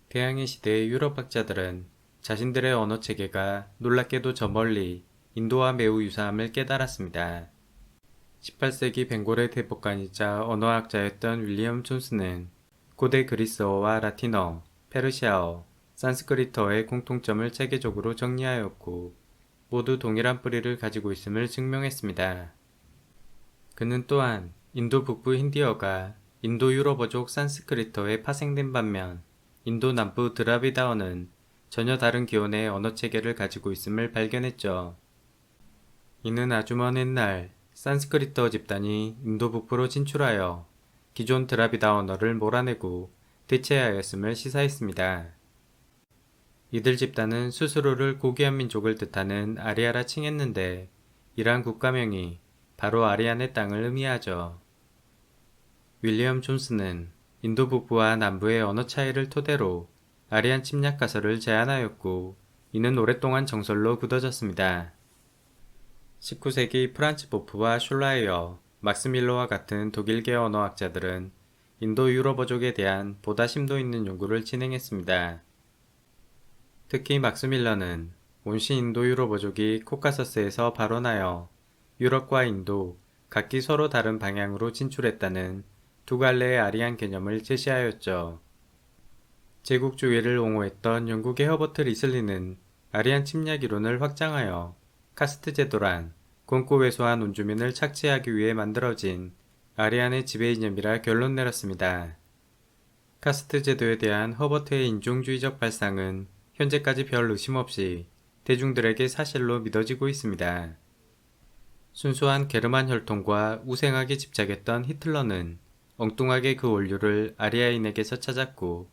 태양의 시대의 유럽 학자들은 자신들의 언어 체계가 놀랍게도 저 멀리 인도와 매우 유사함을 깨달았습니다. 18세기 벵골의 대법관이자 언어학자였던 윌리엄 존스는 고대 그리스어와 라틴어, 페르시아어, 산스크리트어의 공통점을 체계적으로 정리하였고 모두 동일한 뿌리를 가지고 있음을 증명했습니다. 그는 또한 인도 북부 힌디어가 인도 유럽어족 산스크리트어에 파생된 반면 인도 남부 드라비다어는 전혀 다른 기원의 언어 체계를 가지고 있음을 발견했죠. 이는 아주 먼 옛날 산스크리트어 집단이 인도 북부로 진출하여 기존 드라비다 언어를 몰아내고 대체하였음을 시사했습니다. 이들 집단은 스스로를 고귀한 민족을 뜻하는 아리아라 칭했는데 이러한 국가명이 바로 아리안의 땅을 의미하죠. 윌리엄 존스는 인도 북부와 남부의 언어 차이를 토대로 아리안 침략 가설을 제안하였고 이는 오랫동안 정설로 굳어졌습니다. 19세기 프란츠 보프와 슐라이어, 막스 밀러와 같은 독일계 언어학자들은 인도 유럽어족에 대한 보다 심도 있는 연구를 진행했습니다. 특히 막스 밀러는 원시 인도 유럽어족이 코카서스에서 발원하여 유럽과 인도, 각기 서로 다른 방향으로 진출했다는 두 갈래의 아리안 개념을 제시하였죠. 제국주의를 옹호했던 영국의 허버트 리슬리는 아리안 침략 이론을 확장하여 카스트 제도란 권고외소한 원주민을 착취하기 위해 만들어진 아리안의 지배 이념이라 결론 내렸습니다. 카스트 제도에 대한 허버트의 인종주의적 발상은 현재까지 별 의심 없이 대중들에게 사실로 믿어지고 있습니다. 순수한 게르만 혈통과 우생학에 집착했던 히틀러는 엉뚱하게 그 원료를 아리아인에게서 찾았고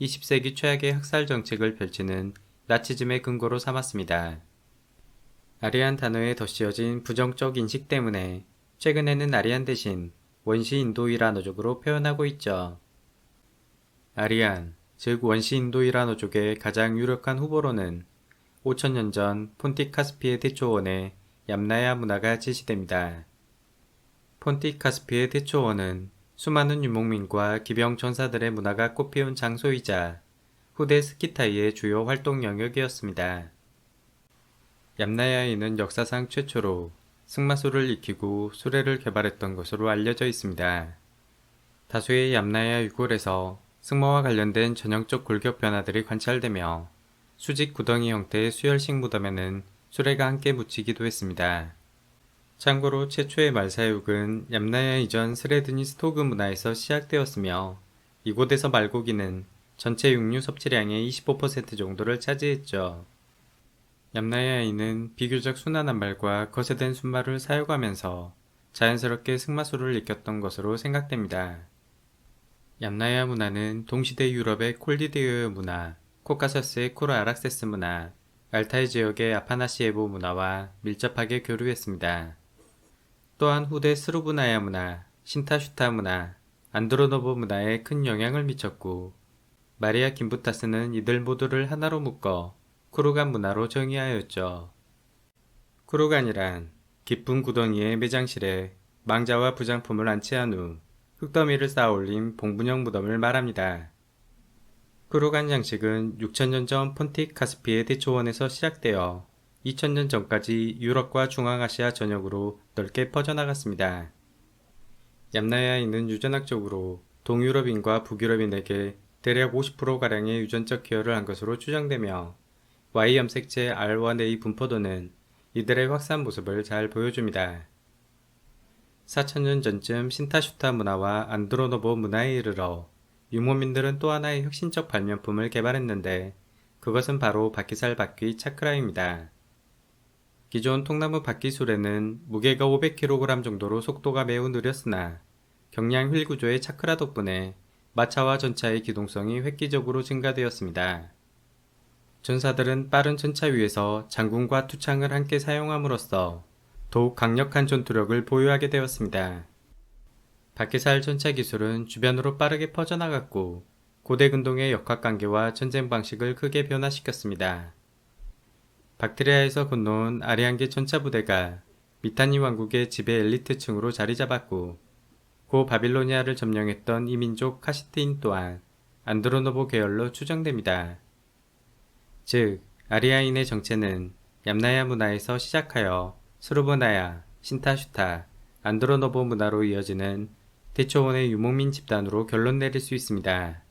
20세기 최악의 학살 정책을 펼치는 나치즘의 근거로 삼았습니다. 아리안 단어에 덧씌워진 부정적 인식 때문에 최근에는 아리안 대신 원시 인도이라노족으로 표현하고 있죠. 아리안, 즉 원시 인도이라노족의 가장 유력한 후보로는 5000년 전 폰틱 카스피의 대초원의 얌나야 문화가 제시됩니다. 폰틱 카스피의 대초원은 수많은 유목민과 기병 전사들의 문화가 꽃피운 장소이자 후대 스키타이의 주요 활동 영역이었습니다. 얌나야인은 역사상 최초로 승마술을 익히고 수레를 개발했던 것으로 알려져 있습니다. 다수의 얌나야 유골에서 승마와 관련된 전형적 골격 변화들이 관찰되며 수직 구덩이 형태의 수혈식 무덤에는 수레가 함께 묻히기도 했습니다. 참고로 최초의 말사육은 얌나야 이전 스레드니 스토그 문화에서 시작되었으며 이곳에서 말고기는 전체 육류 섭취량의 25% 정도를 차지했죠. 얌나야인은 비교적 순환한 말과 거세된 순말을 사용하면서 자연스럽게 승마술을 익혔던 것으로 생각됩니다. 얌나야 문화는 동시대 유럽의 콜디디오의 문화, 코카서스의 코르 아락세스 문화, 알타이 지역의 아파나시에보 문화와 밀접하게 교류했습니다. 또한 후대 스루브나야 문화, 신타슈타 문화, 안드로노보 문화에 큰 영향을 미쳤고 마리아 김부타스는 이들 모두를 하나로 묶어 쿠르간 문화로 정의하였죠. 쿠르간이란 깊은 구덩이의 매장실에 망자와 부장품을 안치한 후 흙더미를 쌓아 올린 봉분형 무덤을 말합니다. 쿠르간 장식은 6000년 전 폰틱 카스피의 대초원에서 시작되어 2000년 전까지 유럽과 중앙아시아 전역으로 넓게 퍼져나갔습니다. 얌나야인은 유전학적으로 동유럽인과 북유럽인에게 대략 50%가량의 유전적 기여를 한 것으로 추정되며 Y 염색체 R와 A 분포도는 이들의 확산 모습을 잘 보여줍니다. 4000년 전쯤 신타슈타 문화와 안드로노보 문화에 이르러 유목민들은 또 하나의 혁신적 발명품을 개발했는데 그것은 바로 바퀴살 바퀴 차크라입니다. 기존 통나무 바퀴술에는 무게가 500kg 정도로 속도가 매우 느렸으나 경량 휠 구조의 차크라 덕분에 마차와 전차의 기동성이 획기적으로 증가되었습니다. 전사들은 빠른 전차 위에서 장군과 투창을 함께 사용함으로써 더욱 강력한 전투력을 보유하게 되었습니다. 바퀴살 전차 기술은 주변으로 빠르게 퍼져나갔고 고대 근동의 역학관계와 전쟁 방식을 크게 변화시켰습니다. 박트리아에서 건너온 아리안계 전차 부대가 미타니 왕국의 지배 엘리트층으로 자리 잡았고 고 바빌로니아를 점령했던 이민족 카시트인 또한 안드로노보 계열로 추정됩니다. 즉, 아리아인의 정체는 얌나야 문화에서 시작하여 스루보나야, 신타슈타, 안드로노보 문화로 이어지는 대초원의 유목민 집단으로 결론 내릴 수 있습니다.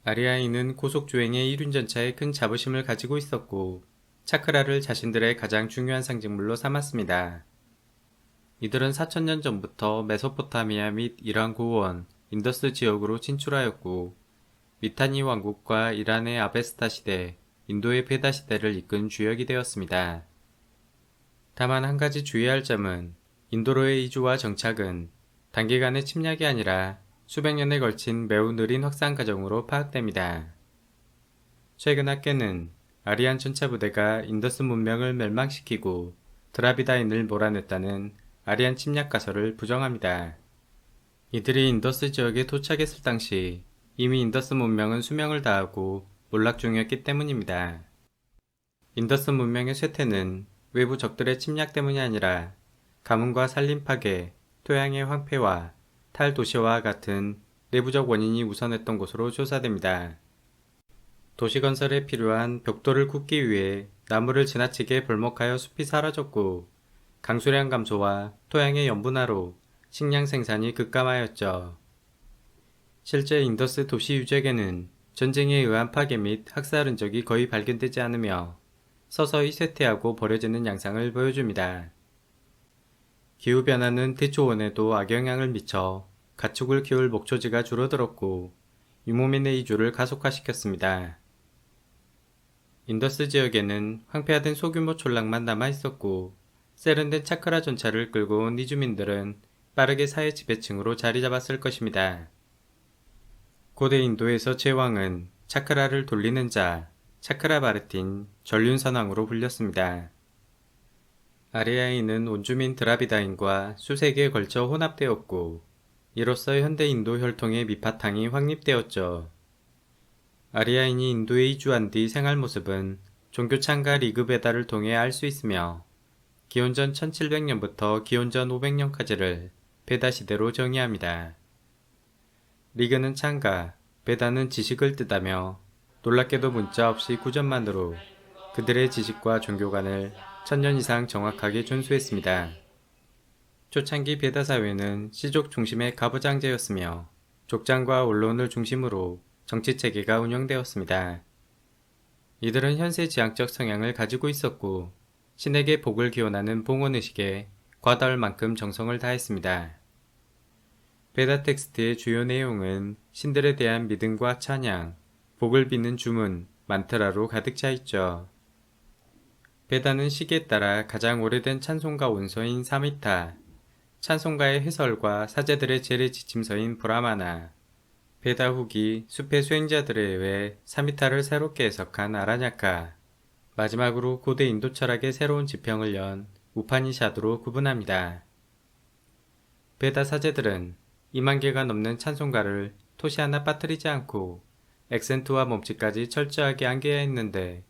아리아인은 고속주행의 1륜전차에 큰 자부심을 가지고 있었고 차크라를 자신들의 가장 중요한 상징물로 삼았습니다. 이들은 4000년 전부터 메소포타미아 및 이란 고원, 인더스 지역으로 진출하였고 미타니 왕국과 이란의 아베스타 시대, 인도의 베다 시대를 이끈 주역이 되었습니다. 다만 한 가지 주의할 점은 인도로의 이주와 정착은 단기간의 침략이 아니라 수백 년에 걸친 매우 느린 확산 과정으로 파악됩니다. 최근 학계는 아리안 전차 부대가 인더스 문명을 멸망시키고 드라비다인을 몰아냈다는 아리안 침략 가설을 부정합니다. 이들이 인더스 지역에 도착했을 당시 이미 인더스 문명은 수명을 다하고 몰락 중이었기 때문입니다. 인더스 문명의 쇠퇴는 외부 적들의 침략 때문이 아니라 가뭄과 산림 파괴, 토양의 황폐와 탈도시화와 같은 내부적 원인이 우선했던 것으로 조사됩니다. 도시 건설에 필요한 벽돌을 굽기 위해 나무를 지나치게 벌목하여 숲이 사라졌고 강수량 감소와 토양의 염분화로 식량 생산이 급감하였죠. 실제 인더스 도시 유적에는 전쟁에 의한 파괴 및 학살 흔적이 거의 발견되지 않으며 서서히 쇠퇴하고 버려지는 양상을 보여줍니다. 기후변화는 대초원에도 악영향을 미쳐 가축을 키울 목초지가 줄어들었고 유목민의 이주를 가속화시켰습니다. 인더스 지역에는 황폐화된 소규모 촌락만 남아있었고 세련된 차크라 전차를 끌고 온 이주민들은 빠르게 사회 지배층으로 자리 잡았을 것입니다. 고대 인도에서 제왕은 차크라를 돌리는 자, 차크라바르틴, 전륜선왕으로 불렸습니다. 아리아인은 온주민 드라비다인과 수세기에 걸쳐 혼합되었고 이로써 현대 인도 혈통의 밑바탕이 확립되었죠. 아리아인이 인도에 이주한 뒤 생활 모습은 종교 창가 리그베다를 통해 알 수 있으며 기원전 1700년부터 기원전 500년까지를 베다 시대로 정의합니다. 리그는 창가, 베다는 지식을 뜻하며 놀랍게도 문자 없이 구전만으로 그들의 지식과 종교관을 1000년 이상 정확하게 준수했습니다. 초창기 베다 사회는 시족 중심의 가부장제였으며 족장과 언론을 중심으로 정치체계가 운영되었습니다. 이들은 현세 지향적 성향을 가지고 있었고 신에게 복을 기원하는 봉헌의식에 과다할 만큼 정성을 다했습니다. 베다 텍스트의 주요 내용은 신들에 대한 믿음과 찬양, 복을 비는 주문, 만트라로 가득 차 있죠. 베다는 시기에 따라 가장 오래된 찬송가 원서인 사미타, 찬송가의 해설과 사제들의 재래 지침서인 브라마나, 베다 후기 숲의 수행자들에 의해 사미타를 새롭게 해석한 아라냐카, 마지막으로 고대 인도 철학의 새로운 지평을 연 우파니샤드로 구분합니다. 베다 사제들은 2만 개가 넘는 찬송가를 토시 하나 빠뜨리지 않고 액센트와 몸짓까지 철저하게 암기했는데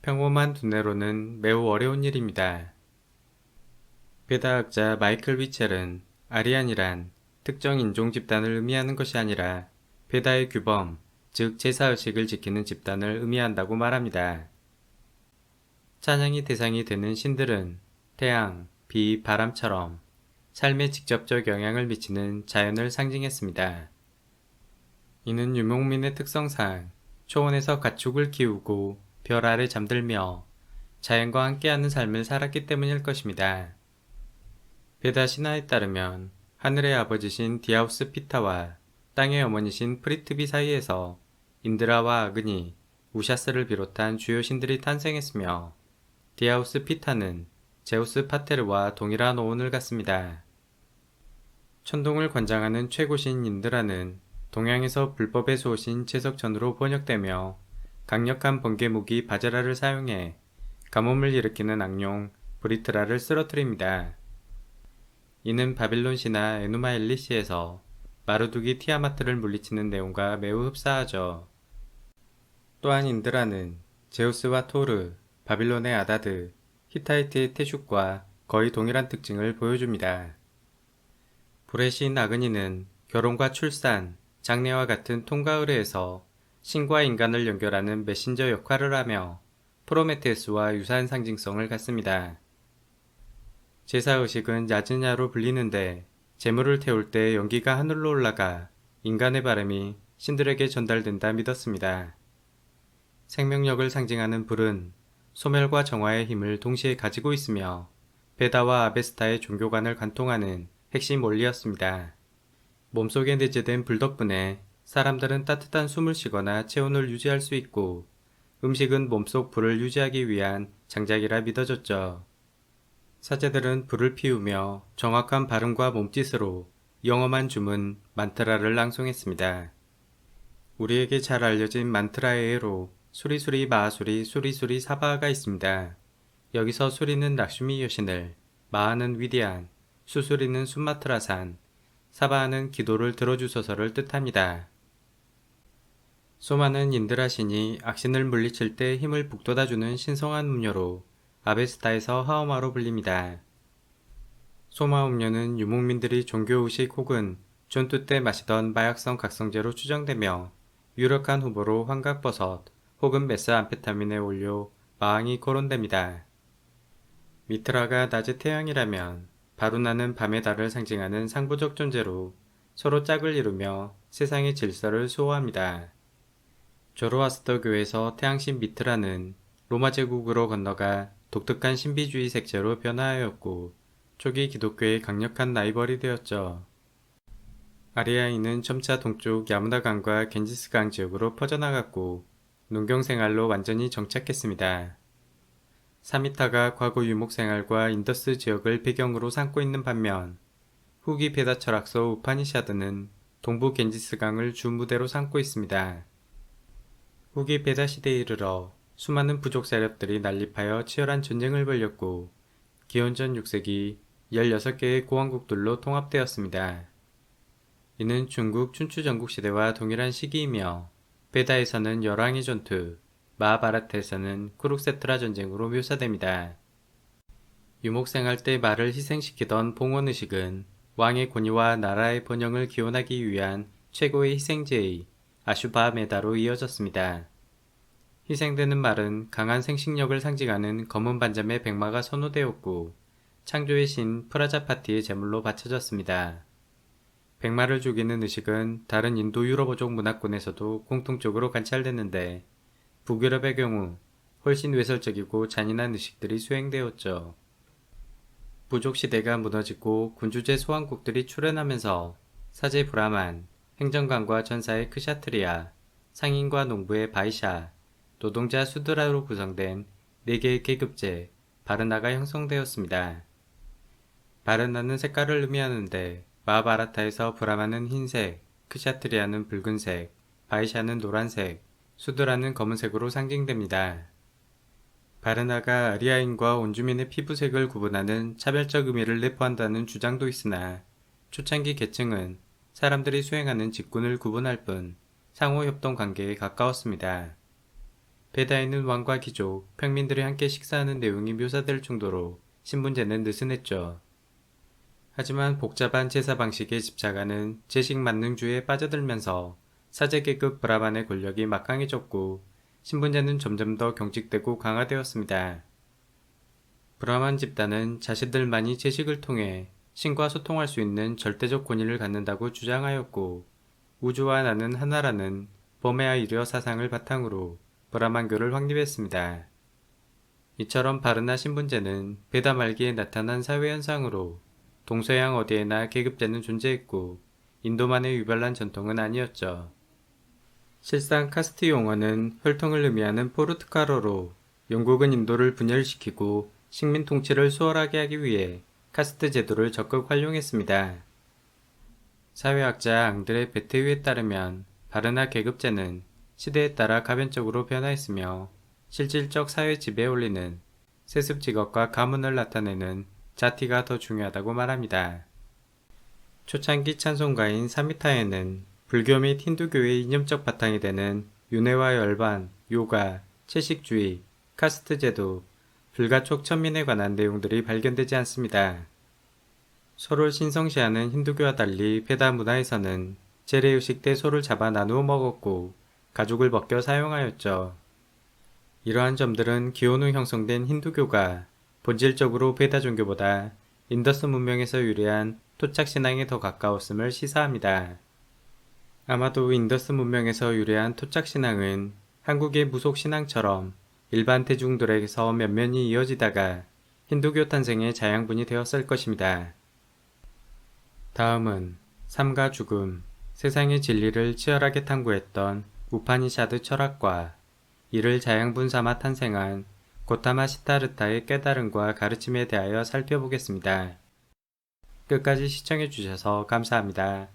평범한 두뇌로는 매우 어려운 일입니다. 베다학자 마이클 위첼은 아리안이란 특정 인종 집단을 의미하는 것이 아니라 베다의 규범, 즉 제사의식을 지키는 집단을 의미한다고 말합니다. 찬양의 대상이 되는 신들은 태양, 비, 바람처럼 삶에 직접적 영향을 미치는 자연을 상징했습니다. 이는 유목민의 특성상 초원에서 가축을 키우고 별 아래 잠들며 자연과 함께하는 삶을 살았기 때문일 것입니다. 베다 신화에 따르면 하늘의 아버지신 디아우스 피타와 땅의 어머니신 프리트비 사이에서 인드라와 아그니, 우샤스를 비롯한 주요 신들이 탄생했으며 디아우스 피타는 제우스 파테르와 동일한 오온을 갖습니다. 천둥을 관장하는 최고신 인드라는 동양에서 불법의 수호신 채석천으로 번역되며 강력한 번개 무기 바제라를 사용해 가뭄을 일으키는 악룡 브리트라를 쓰러뜨립니다. 이는 바빌론 신화 에누마 엘리시에서 마르두기 티아마트를 물리치는 내용과 매우 흡사하죠. 또한 인드라는 제우스와 토르, 바빌론의 아다드, 히타이트의 테슈과 거의 동일한 특징을 보여줍니다. 불의 신 아그니는 결혼과 출산, 장래와 같은 통과 의뢰에서 신과 인간을 연결하는 메신저 역할을 하며 프로메테우스와 유사한 상징성을 갖습니다. 제사의식은 야즈냐로 불리는데 제물을 태울 때 연기가 하늘로 올라가 인간의 바람이 신들에게 전달된다 믿었습니다. 생명력을 상징하는 불은 소멸과 정화의 힘을 동시에 가지고 있으며 베다와 아베스타의 종교관을 관통하는 핵심 원리였습니다. 몸속에 내재된 불 덕분에 사람들은 따뜻한 숨을 쉬거나 체온을 유지할 수 있고 음식은 몸속 불을 유지하기 위한 장작이라 믿어졌죠. 사제들은 불을 피우며 정확한 발음과 몸짓으로 영험한 주문 만트라를 낭송했습니다. 우리에게 잘 알려진 만트라의 애로 수리수리 마하수리 수리수리 사바하가 있습니다. 여기서 수리는 락슈미 여신을, 마하는 위대한, 수수리는 순마트라산, 사바하는 기도를 들어주소서를 뜻합니다. 소마는 인드라 신이 악신을 물리칠 때 힘을 북돋아주는 신성한 음료로 아베스타에서 하오마로 불립니다. 소마 음료는 유목민들이 종교의식 혹은 전투 때 마시던 마약성 각성제로 추정되며 유력한 후보로 환각버섯 혹은 메스암페타민에 올려 마왕이 거론됩니다. 미트라가 낮의 태양이라면 바루나는 밤의 달을 상징하는 상부적 존재로 서로 짝을 이루며 세상의 질서를 수호합니다. 조로아스터 교에서 태양신 미트라는 로마 제국으로 건너가 독특한 신비주의 색채로 변화하였고 초기 기독교의 강력한 라이벌이 되었죠. 아리아인은 점차 동쪽 야무나강과 겐지스강 지역으로 퍼져나갔고 농경생활로 완전히 정착했습니다. 사미타가 과거 유목생활과 인더스 지역을 배경으로 삼고 있는 반면 후기 베다 철학서 우파니샤드는 동부 겐지스강을 주 무대로 삼고 있습니다. 후기 베다 시대에 이르러 수많은 부족 세력들이 난립하여 치열한 전쟁을 벌였고 기원전 6세기 16개의 고왕국들로 통합되었습니다. 이는 중국 춘추 전국시대와 동일한 시기이며 베다에서는 열왕의 전투, 마하바라타에서는 쿠룩세트라 전쟁으로 묘사됩니다. 유목생활 때 말을 희생시키던 봉헌의식은 왕의 권위와 나라의 번영을 기원하기 위한 최고의 희생제의 아슈바메다로 이어졌습니다. 희생되는 말은 강한 생식력을 상징하는 검은 반점의 백마가 선호되었고 창조의 신 프라자파티의 제물로 바쳐졌습니다. 백마를 죽이는 의식은 다른 인도 유럽어족 문화권에서도 공통적으로 관찰됐는데 북유럽의 경우 훨씬 외설적이고 잔인한 의식들이 수행되었죠. 부족시대가 무너지고 군주제 소왕국들이 출현하면서 사제 브라만, 행정관과 전사의 크샤트리아, 상인과 농부의 바이샤, 노동자 수드라로 구성된 4개의 계급제 바르나가 형성되었습니다. 바르나는 색깔을 의미하는데 마하바라타에서 브라만은 흰색, 크샤트리아는 붉은색, 바이샤는 노란색, 수드라는 검은색으로 상징됩니다. 바르나가 아리아인과 온주민의 피부색을 구분하는 차별적 의미를 내포한다는 주장도 있으나 초창기 계층은 사람들이 수행하는 직군을 구분할 뿐 상호협동 관계에 가까웠습니다. 베다에는 왕과 귀족, 평민들이 함께 식사하는 내용이 묘사될 정도로 신분제는 느슨했죠. 하지만 복잡한 제사 방식에 집착하는 제식 만능주의에 빠져들면서 사제계급 브라만의 권력이 막강해졌고 신분제는 점점 더 경직되고 강화되었습니다. 브라만 집단은 자신들만이 제식을 통해 신과 소통할 수 있는 절대적 권위를 갖는다고 주장하였고 우주와 나는 하나라는 버메아이리어 사상을 바탕으로 브라만교를 확립했습니다. 이처럼 바르나 신분제는 베다 말기에 나타난 사회현상으로 동서양 어디에나 계급제는 존재했고 인도만의 유별난 전통은 아니었죠. 실상 카스트 용어는 혈통을 의미하는 포르투갈어로 영국은 인도를 분열시키고 식민 통치를 수월하게 하기 위해 카스트 제도를 적극 활용했습니다. 사회학자 앙드레 베테유에 따르면 바르나 계급제는 시대에 따라 가변적으로 변화했으며 실질적 사회 지배에 올리는 세습 직업과 가문을 나타내는 자티가 더 중요하다고 말합니다. 초창기 찬송가인 사미타에는 불교 및 힌두교의 이념적 바탕이 되는 윤회와 열반, 요가, 채식주의, 카스트 제도, 불가촉 천민에 관한 내용들이 발견되지 않습니다. 서로 신성시하는 힌두교와 달리 베다 문화에서는 재래의식 때 소를 잡아 나누어 먹었고 가죽을 벗겨 사용하였죠. 이러한 점들은 기원 후 형성된 힌두교가 본질적으로 베다 종교보다 인더스 문명에서 유래한 토착 신앙에 더 가까웠음을 시사합니다. 아마도 인더스 문명에서 유래한 토착 신앙은 한국의 무속 신앙처럼 일반 대중들에게서 면면이 이어지다가 힌두교 탄생의 자양분이 되었을 것입니다. 다음은 삶과 죽음, 세상의 진리를 치열하게 탐구했던 우파니샤드 철학과 이를 자양분 삼아 탄생한 고타마 시타르타의 깨달음과 가르침에 대하여 살펴보겠습니다. 끝까지 시청해 주셔서 감사합니다.